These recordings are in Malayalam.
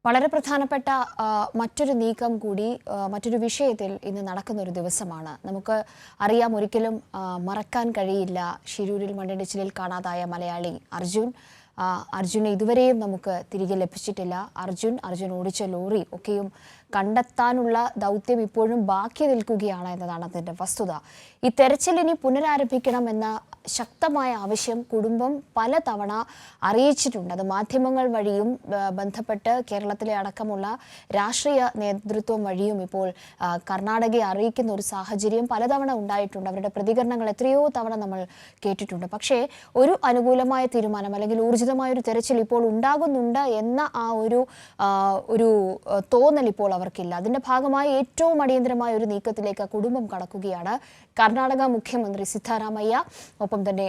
വളരെ പ്രധാനപ്പെട്ട മറ്റൊരു നീക്കം കൂടി മറ്റൊരു വിഷയത്തിൽ ഇന്ന് നടക്കുന്ന ഒരു ദിവസമാണ്. നമുക്ക് അറിയാം, ഒരിക്കലും മറക്കാൻ കഴിയില്ല ശിരൂരിൽ മണ്ണിടിച്ചിലിൽ കാണാതായ മലയാളി അർജുനെ ഇതുവരെയും നമുക്ക് തിരികെ ലഭിച്ചിട്ടില്ല. അർജുൻ ഓടിച്ച ലോറി ഒക്കെയും കണ്ടെത്താനുള്ള ദൗത്യം ഇപ്പോഴും ബാക്കി നിൽക്കുകയാണ് എന്നതാണ് അതിൻ്റെ വസ്തുത. ഈ തെരച്ചിൽ ഇനി പുനരാരംഭിക്കണമെന്ന ശക്തമായ ആവശ്യം കുടുംബം പലതവണ അറിയിച്ചിട്ടുണ്ട്. അത് മാധ്യമങ്ങൾ വഴിയും ബന്ധപ്പെട്ട് കേരളത്തിലെ അടക്കമുള്ള രാഷ്ട്രീയ നേതൃത്വം വഴിയും ഇപ്പോൾ കർണാടകയെ അറിയിക്കുന്ന ഒരു സാഹചര്യം പലതവണ ഉണ്ടായിട്ടുണ്ട്. അവരുടെ പ്രതികരണങ്ങൾ എത്രയോ തവണ നമ്മൾ കേട്ടിട്ടുണ്ട്. പക്ഷേ ഒരു അനുകൂലമായ തീരുമാനം അല്ലെങ്കിൽ ഊർജിതമായ ഒരു തെരച്ചിൽ ഇപ്പോൾ ഉണ്ടാകുന്നുണ്ട് എന്ന ആ ഒരു തോന്നൽ ഇപ്പോൾ അവർക്കില്ല. അതിന്റെ ഭാഗമായി ഏറ്റവും അടിയന്തരമായ ഒരു നീക്കത്തിലേക്ക് കുടുംബം കടക്കുകയാണ്. കർണാടക മുഖ്യമന്ത്രി സിദ്ധരാമയ്യ, ഒപ്പം തന്നെ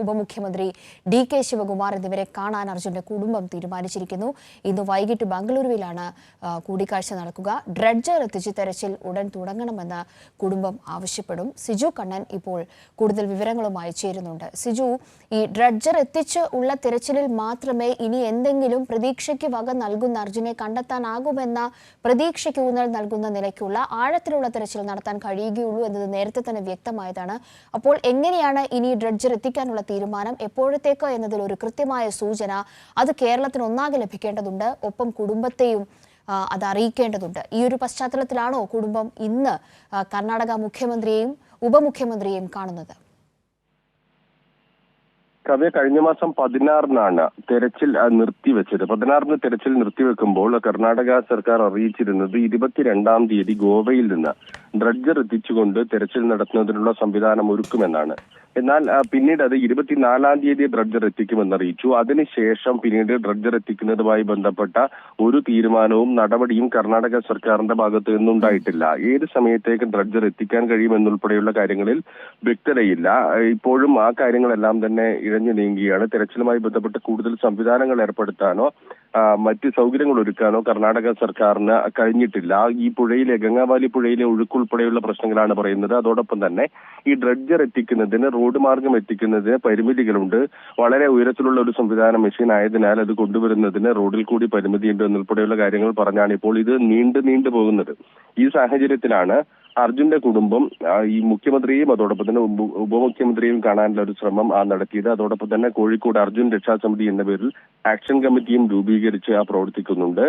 ഉപമുഖ്യമന്ത്രി DK ശിവകുമാർ എന്നിവരെ കാണാൻ അർജുന്റെ കുടുംബം തീരുമാനിച്ചിരിക്കുന്നു. ഇന്ന് വൈകിട്ട് ബംഗളൂരുവിലാണ് കൂടിക്കാഴ്ച നടക്കുക. ഡ്രഡ്ജർ എത്തിച്ച് തെരച്ചിൽ ഉടൻ തുടങ്ങണമെന്ന് കുടുംബം ആവശ്യപ്പെടും. സിജു കണ്ണൻ ഇപ്പോൾ കൂടുതൽ വിവരങ്ങളുമായി ചേരുന്നുണ്ട്. സിജു, ഈ ഡ്രഡ്ജർ എത്തിച്ച് ഉള്ള തെരച്ചിലിൽ മാത്രമേ ഇനി എന്തെങ്കിലും പ്രതീക്ഷയ്ക്ക് വക നൽകുന്ന അർജുനെ കണ്ടെത്താനാകുമെന്ന പ്രതീക്ഷയ്ക്ക് ഊന്നൽ നൽകുന്ന നിലയ്ക്കുള്ള ആഴത്തിലുള്ള തെരച്ചിൽ നടത്താൻ കഴിയുകയുള്ളൂ എന്നത് നേരത്തെ തന്നെ വ്യക്തമായതാണ്. അപ്പോൾ എങ്ങനെയാണ് ഇനി ഡ്രഡ്ജർ എത്തിക്കാനുള്ള തീരുമാനം, എപ്പോഴത്തേക്ക് എന്നതിൽ ഒരു കൃത്യമായ സൂചന അത് കേരളത്തിന് ഒന്നാകെ ലഭിക്കേണ്ടതുണ്ട്, ഒപ്പം കുടുംബത്തെയും അത് അറിയിക്കേണ്ടതുണ്ട്. ഈ ഒരു പശ്ചാത്തലത്തിലാണോ കുടുംബം ഇന്ന് കർണാടക മുഖ്യമന്ത്രിയെയും ഉപമുഖ്യമന്ത്രിയെയും കാണുന്നത്? കഴിഞ്ഞ മാസം 16-നാണ് തെരച്ചിൽ നിർത്തിവെച്ചത്. 16-ന് തെരച്ചിൽ നിർത്തിവെക്കുമ്പോൾ കർണാടക സർക്കാർ അറിയിച്ചിരുന്നത് 22-ാം തീയതി ഗോവയിൽ നിന്ന് ഡ്രഡ്ജർ എത്തിച്ചുകൊണ്ട് തെരച്ചിൽ നടത്തുന്നതിനുള്ള സംവിധാനം ഒരുക്കുമെന്നാണ്. എന്നാൽ പിന്നീട് അത് 24-ാം തീയതി ഡ്രഡ്ജർ എത്തിക്കുമെന്നറിയിച്ചു. അതിനുശേഷം പിന്നീട് ഡ്രഡ്ജർ എത്തിക്കുന്നതുമായി ബന്ധപ്പെട്ട ഒരു തീരുമാനവും നടപടിയും കർണാടക സർക്കാരിന്റെ ഭാഗത്ത് നിന്നുണ്ടായിട്ടില്ല. ഏത് സമയത്തേക്ക് ഡ്രഡ്ജർ എത്തിക്കാൻ കഴിയുമെന്നുൾപ്പെടെയുള്ള കാര്യങ്ങളിൽ വ്യക്തതയില്ല. ഇപ്പോഴും ആ കാര്യങ്ങളെല്ലാം തന്നെ ഇഴഞ്ഞു നീങ്ങുകയാണ്. തെരച്ചിലുമായി ബന്ധപ്പെട്ട് കൂടുതൽ സംവിധാനങ്ങൾ ഏർപ്പെടുത്താനോ മറ്റ് സൗകര്യങ്ങൾ ഒരുക്കാനോ കർണാടക സർക്കാരിന് കഴിഞ്ഞിട്ടില്ല. ഈ പുഴയിലെ ഗംഗാവാലി പുഴയിലെ ഒഴുക്കുൾപ്പെടെയുള്ള പ്രശ്നങ്ങളാണ് പറയുന്നത്. അതോടൊപ്പം തന്നെ ഈ ഡ്രഡ്ജർ എത്തിക്കുന്നതിന് റോഡ് മാർഗം എത്തിക്കുന്നതിന് പരിമിതികളുണ്ട്. വളരെ ഉയരത്തിലുള്ള ഒരു സംവിധാനം മെഷീൻ ആയതിനാൽ അത് കൊണ്ടുവരുന്നതിന് റോഡിൽ കൂടി പരിമിതിയുണ്ട് എന്നുൾപ്പെടെയുള്ള കാര്യങ്ങൾ പറഞ്ഞാണ് ഇപ്പോൾ ഇത് നീണ്ടു പോകുന്നത്. ഈ സാഹചര്യത്തിലാണ് അർജുന്റെ കുടുംബം ഈ മുഖ്യമന്ത്രിയെയും അതോടൊപ്പം തന്നെ ഉപമുഖ്യമന്ത്രിയെയും കാണാനുള്ള ഒരു ശ്രമം നടത്തിയത്. അതോടൊപ്പം തന്നെ കോഴിക്കോട് അർജുൻ രക്ഷാസമിതി എന്ന പേരിൽ ആക്ഷൻ കമ്മിറ്റിയും രൂപീകരിച്ച് പ്രവർത്തിക്കുന്നുണ്ട്.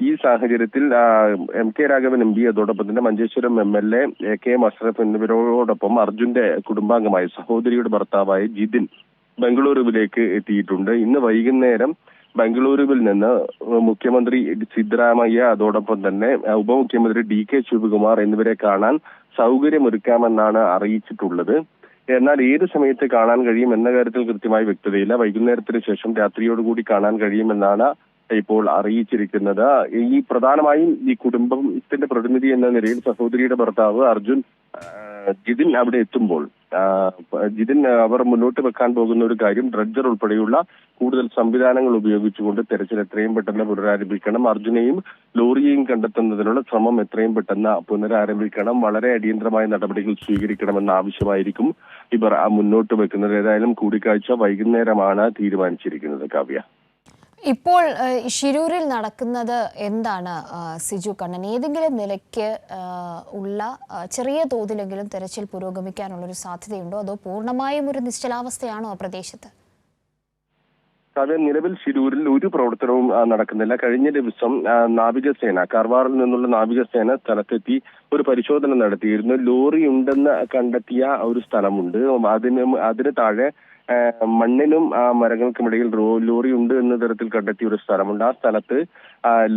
ഈ സാഹചര്യത്തിൽ MK രാഘവൻ MP, അതോടൊപ്പം തന്നെ മഞ്ചേശ്വരം MLA KM അഷ്റഫ് എന്നിവരോടൊപ്പം അർജുന്റെ കുടുംബാംഗമായ സഹോദരിയുടെ ഭർത്താവായ ജിതിൻ ബംഗളൂരുവിലേക്ക് എത്തിയിട്ടുണ്ട്. ഇന്ന് വൈകുന്നേരം ബംഗളൂരുവിൽ നിന്ന് മുഖ്യമന്ത്രി സിദ്ധരാമയ്യ, അതോടൊപ്പം തന്നെ ഉപമുഖ്യമന്ത്രി DK ശിവകുമാർ എന്നിവരെ കാണാൻ സൗകര്യമൊരുക്കാമെന്നാണ് അറിയിച്ചിട്ടുള്ളത്. എന്നാൽ ഏത് സമയത്ത് കാണാൻ കഴിയും എന്ന കാര്യത്തിൽ കൃത്യമായി വ്യക്തതയില്ല. വൈകുന്നേരത്തിന് ശേഷം രാത്രിയോടുകൂടി കാണാൻ കഴിയുമെന്നാണ് ഇപ്പോൾ അറിയിച്ചിരിക്കുന്നത്. ഈ പ്രധാനമായും ഈ കുടുംബത്തിന്റെ പ്രതിനിധി എന്ന നിലയിൽ സഹോദരിയുടെ ഭർത്താവ് ജിതിൻ അവിടെ എത്തുമ്പോൾ അവർ മുന്നോട്ട് വെക്കാൻ പോകുന്ന ഒരു കാര്യം ഡ്രഡ്ജർ ഉൾപ്പെടെയുള്ള കൂടുതൽ സംവിധാനങ്ങൾ ഉപയോഗിച്ചുകൊണ്ട് തെരച്ചിൽ എത്രയും പെട്ടെന്ന് പുനരാരംഭിക്കണം, അർജുനെയും ലോറിയെയും കണ്ടെത്തുന്നതിനുള്ള ശ്രമം എത്രയും പെട്ടെന്ന് പുനരാരംഭിക്കണം, വളരെ അടിയന്തരമായ നടപടികൾ സ്വീകരിക്കണമെന്ന ആവശ്യമായിരിക്കും ഇവർ മുന്നോട്ട് വെക്കുന്നത്. ഏതായാലും കൂടിക്കാഴ്ച വൈകുന്നേരമാണ് തീരുമാനിച്ചിരിക്കുന്നത്. കാവ്യ, ഇപ്പോൾ ശിരൂരിൽ നടക്കുന്നത് എന്താണ് സിജു കണ്ണൻ? ഏതെങ്കിലും നിലയ്ക്ക് ഉള്ള ചെറിയ തോതിലെങ്കിലും തെരച്ചിൽ പുരോഗമിക്കാനുള്ളൊരു സാധ്യതയുണ്ടോ, അതോ പൂർണ്ണമായും ഒരു നിശ്ചലാവസ്ഥയാണോ ആ പ്രദേശത്ത്? നിലവിൽ ശിരൂരിൽ ഒരു പ്രവർത്തനവും നടക്കുന്നില്ല. കഴിഞ്ഞ ദിവസം നാവികസേന, കാർവാറിൽ നിന്നുള്ള നാവികസേന സ്ഥലത്തെത്തി ഒരു പരിശോധന നടത്തിയിരുന്നു. ലോറി ഉണ്ടെന്ന് കണ്ടെത്തിയ ഒരു സ്ഥലമുണ്ട്. അതിന് താഴെ മണ്ണിനും മരങ്ങൾക്കുമിടയിൽ ലോറി ഉണ്ട് എന്ന തരത്തിൽ കണ്ടെത്തിയ ഒരു സ്ഥലമുണ്ട്. ആ സ്ഥലത്ത്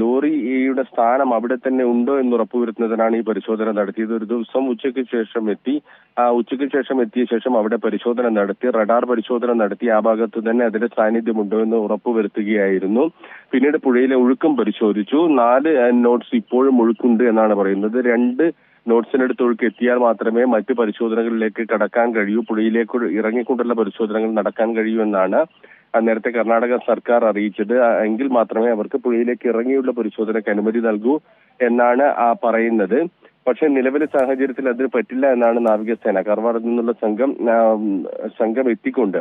ലോറിയുടെ സ്ഥാനം അവിടെ തന്നെ ഉണ്ടോ എന്ന് ഉറപ്പുവരുത്തുന്നതിനാണ് ഈ പരിശോധന നടത്തിയത്. ഒരു ദിവസം ഉച്ചയ്ക്ക് ശേഷം എത്തിയ ശേഷം അവിടെ പരിശോധന നടത്തി, റഡാർ പരിശോധന നടത്തി ആ ഭാഗത്ത് തന്നെ അതിന്റെ സാന്നിധ്യമുണ്ടോ എന്ന് ഉറപ്പുവരുത്തുകയായിരുന്നു. പിന്നീട് പുഴയിലെ ഒഴുക്കും പരിശോധിച്ചു. 4 നോട്ട്സ് ഇപ്പോഴും ഒഴുക്കുണ്ട് എന്നാണ് പറയുന്നത്. 2 നോട്ട്സിനടുത്ത് ഒഴുക്ക് എത്തിയാൽ മാത്രമേ മറ്റു പരിശോധനകളിലേക്ക് കടക്കാൻ കഴിയൂ, പുഴയിലേക്ക് ഇറങ്ങിക്കൊണ്ടുള്ള പരിശോധനകൾ നടക്കാൻ കഴിയൂ എന്നാണ് നേരത്തെ കർണാടക സർക്കാർ അറിയിച്ചത്. എങ്കിൽ മാത്രമേ അവർക്ക് പുഴയിലേക്ക് ഇറങ്ങിയുള്ള പരിശോധനയ്ക്ക് അനുമതി നൽകൂ എന്നാണ് പറയുന്നത്. പക്ഷേ നിലവിലെ സാഹചര്യത്തിൽ അതിന് പറ്റില്ല എന്നാണ് നാവികസേന കാർവാറിൽ നിന്നുള്ള സംഘം എത്തിക്കൊണ്ട്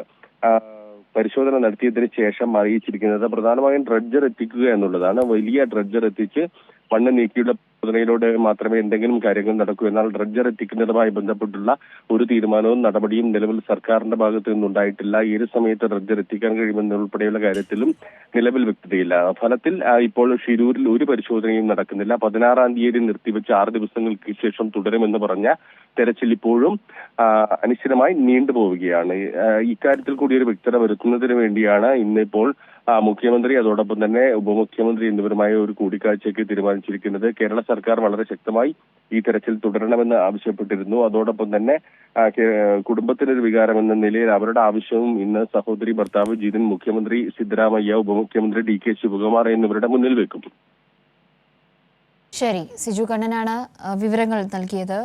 പരിശോധന നടത്തിയതിനു ശേഷം അറിയിച്ചിരിക്കുന്നത് പ്രധാനമായും ഡ്രഡ്ജർ എത്തിക്കുക എന്നുള്ളതാണ്. വലിയ ഡ്രഡ്ജർ എത്തിച്ച് മണ്ണ് നീക്കിയുള്ള പരിശോധനയിലൂടെ മാത്രമേ എന്തെങ്കിലും കാര്യങ്ങൾ നടക്കൂ. എന്നാൽ ഡ്രഡ്ജർ എത്തിക്കുന്നതുമായി ബന്ധപ്പെട്ടുള്ള ഒരു തീരുമാനവും നടപടിയും നിലവിൽ സർക്കാരിന്റെ ഭാഗത്തു നിന്നുണ്ടായിട്ടില്ല. ഏത് സമയത്ത് ഡ്രഡ്ജർ എത്തിക്കാൻ കഴിയുമെന്നുൾപ്പെടെയുള്ള കാര്യത്തിലും നിലവിൽ വ്യക്തതയില്ല. ഫലത്തിൽ ഇപ്പോൾ ഷിരൂരിൽ ഒരു പരിശോധനയും നടക്കുന്നില്ല. 16-ാം തീയതി നിർത്തിവെച്ച് 6 ദിവസങ്ങൾക്ക് ശേഷം തുടരുമെന്ന് പറഞ്ഞ തെരച്ചിൽ ഇപ്പോഴും അനിശ്ചിതമായി നീണ്ടുപോവുകയാണ്. ഇക്കാര്യത്തിൽ കൂടി ഒരു വ്യക്തത വരുത്തുന്നതിന് വേണ്ടിയാണ് ഇന്നിപ്പോൾ മുഖ്യമന്ത്രി അതോടൊപ്പം തന്നെ ഉപമുഖ്യമന്ത്രി എന്നിവരുമായ ഒരു കൂടിക്കാഴ്ചയ്ക്ക് തീരുമാനിച്ചിരിക്കുന്നത്. കേരള സർക്കാർ വളരെ ശക്തമായി ഈ തെരച്ചിൽ തുടരണമെന്ന് ആവശ്യപ്പെട്ടിരുന്നു. അതോടൊപ്പം തന്നെ കുടുംബത്തിനൊരു വികാരം എന്ന നിലയിൽ അവരുടെ ആവശ്യവും ഇന്ന് സഹോദരി ഭർത്താവ് ജിതിൻ, മുഖ്യമന്ത്രി സിദ്ധരാമയ്യ, ഉപമുഖ്യമന്ത്രി DK ശിവകുമാർ എന്നിവരുടെ മുന്നിൽ വെക്കും. ശരി, സിജു കണ്ണനാണ് വിവരങ്ങൾ നൽകിയത്.